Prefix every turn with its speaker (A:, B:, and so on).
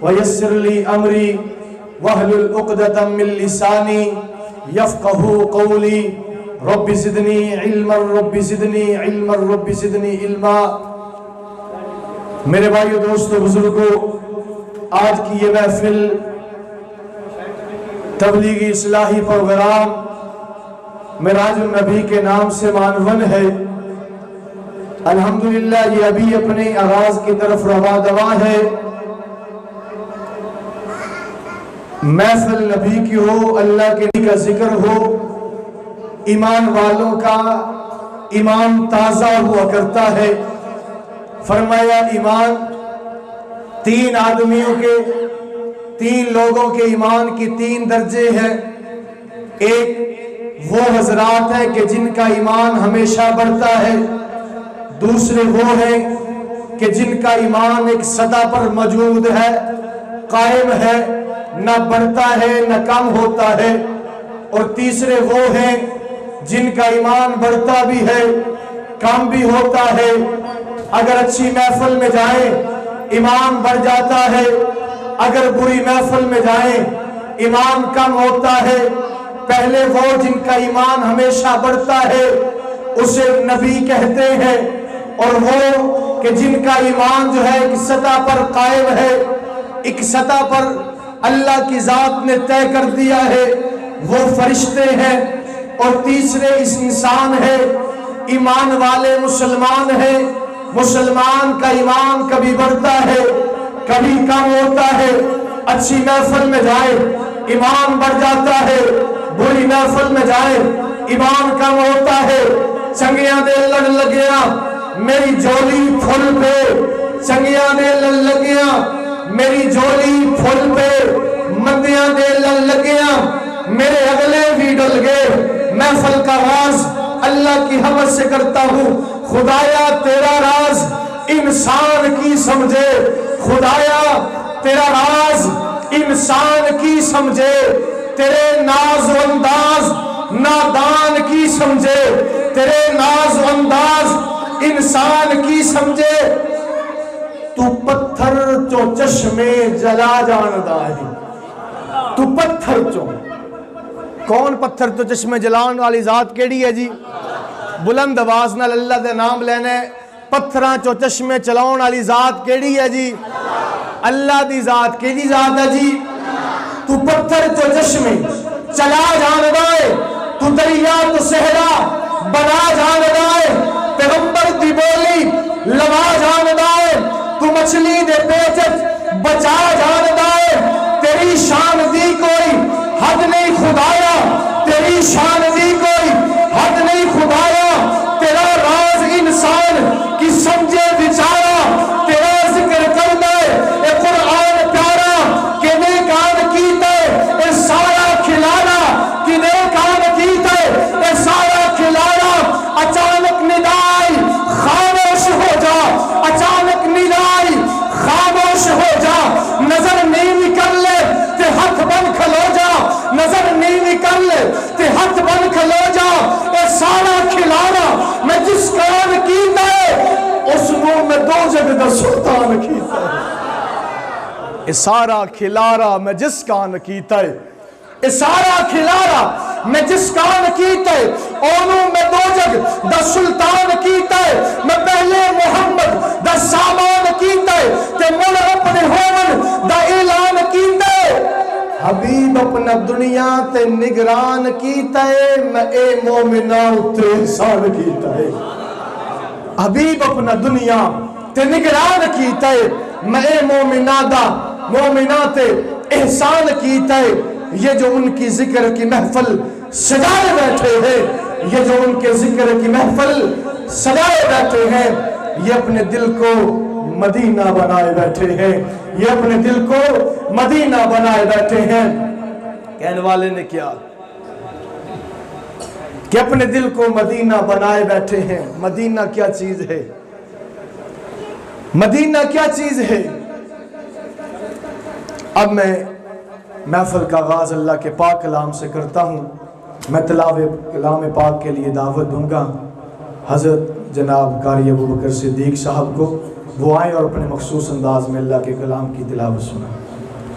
A: ويسر لي أمري واحلل عقدة من لساني يفقهوا قولي رب زدني علما رب زدنی علما رب زدنی علما۔ میرے بھائیو دوستو بزرگو، آج کی یہ محفل تبلیغی اصلاحی پروگرام معراج النبی کے نام سے معنون ہے۔ الحمدللہ یہ ابھی اپنے آغاز کی طرف رواں دواں ہے۔ محفل نبی کی ہو، اللہ کے نبی کا ذکر ہو، ایمان والوں کا ایمان تازہ ہوا کرتا ہے۔ فرمایا ایمان تین آدمیوں کے، تین لوگوں کے ایمان کی تین درجے ہیں۔ ایک وہ حضرات ہیں کہ جن کا ایمان ہمیشہ بڑھتا ہے، دوسرے وہ ہیں کہ جن کا ایمان ایک سطح پر موجود ہے، قائم ہے، نہ بڑھتا ہے نہ کم ہوتا ہے، اور تیسرے وہ ہیں جن کا ایمان بڑھتا بھی ہے، کم بھی ہوتا ہے۔ اگر اچھی محفل میں جائیں ایمان بڑھ جاتا ہے، اگر بری محفل میں جائیں ایمان کم ہوتا ہے۔ پہلے وہ جن کا ایمان ہمیشہ بڑھتا ہے اسے نبی کہتے ہیں، اور وہ کہ جن کا ایمان جو ہے ایک سطح پر قائم ہے، ایک سطح پر اللہ کی ذات نے طے کر دیا ہے، وہ فرشتے ہیں۔ اور تیسرے اس انسان ہے، ایمان والے مسلمان ہیں۔ مسلمان کا ایمان کبھی بڑھتا ہے کبھی کم ہوتا ہے۔ اچھی محفل میں جائے ایمان بڑھ جاتا ہے، بری محفل میں جائے ایمان کم ہوتا ہے۔ چنگیاں دے لڑ لگیاں میری جولی پھول پہ، چنگیاں دے لڑ لگیاں میری جولی پھول پہ، مندیاں دے لڑ لگیاں میرے اگلے بھی ڈل گئے۔ محفل کا راز اللہ کی حمد سے کرتا ہوں، خدایا تیرا راز انسان کی سمجھے، خدایا تیرا راز انسان کی سمجھے، تیرے ناز و انداز نادان کی سمجھے، تیرے ناز و انداز انسان کی سمجھے۔ تو پتھر چو چشمے جلا جاندا ہے، تو پتھر چو، کون پتھر تو چشمے جلان والی ذات کیڑی ہے جی؟ بلند آواز نال اللہ دے نام لینے۔ پتھراں چو چشمے چلاؤن والی ذات کیڑی ہے جی؟ اللہ دی ذات کیڑی ذات ہے جی؟ تو پتھر چو چشمے چلا جاندا ہے، تو دریا تو صحرا بنا جاندا ہے، پیغمبر دی بولی لوا جاندا ہے، تو مچھلی دے پیچت بچا جاندا ہے۔ تیری شان دی کوئی حد نہیں خدایا، تیری شان دی کوئی حد نہیں خدایا، تیرا راز انسان کی سمجھے بیچارہ، تیرا ذکر کر دے اے قرآن پیارا، کہ نے کام کیتا ہے اے سارا کھلانا، کہ نے کام کیتا ہے اے سارا کھلانا۔ اچانک ندائی خاموش ہو جا، اچانک ندائی خاموش ہو جا، نظر نہیں نکل لے تے ہاتھ بن کھلو جا، نظر نہیں نکل لے تے ہاتھ بن کھلو جا۔ اے سارا کھلانا میں جس کام کیتا ہے اس نو میں دو جگ دا سلطان کیتا ہے۔ اے سارا کھلارا میں جس کام کیتا ہے، اے سارا کھلارا میں جس کام کیتا ہے، اونوں میں دو جگ دا سلطان کیتا ہے۔ میں پہلے محمد دا سامان کیتا ہے تے مڑ اپنے ہومن دا اعلان کیتا ہے۔ حبیب اپنا دنیا تے نگران کیتا ہے، میں اے مومنہ تے احسان کیتا ہے۔ حبیب اپنا دنیا تے نگران کیتا ہے، میں اے مومنہ تے احسان کیتا ہے۔ یہ جو ان کی ذکر کی محفل سجائے بیٹھے ہیں، یہ جو ان کے ذکر کی محفل سجائے بیٹھے ہیں، یہ اپنے دل کو مدینہ بنائے بیٹھے ہیں، یہ اپنے دل کو مدینہ بنائے بیٹھے ہیں۔ کہنے والے نے کیا کہ اپنے دل کو مدینہ بنائے بیٹھے ہیں۔ مدینہ کیا چیز ہے؟ مدینہ کیا چیز ہے؟ اب میں محفل کا آغاز اللہ کے پاک کلام سے کرتا ہوں۔ میں تلاوت کلام پاک کے لیے دعوت دوں گا حضرت جناب قاری ابو بکر صدیق صاحب کو، وہ آئیں اور اپنے مخصوص انداز میں اللہ کے کلام کی تلاوت سنائیں۔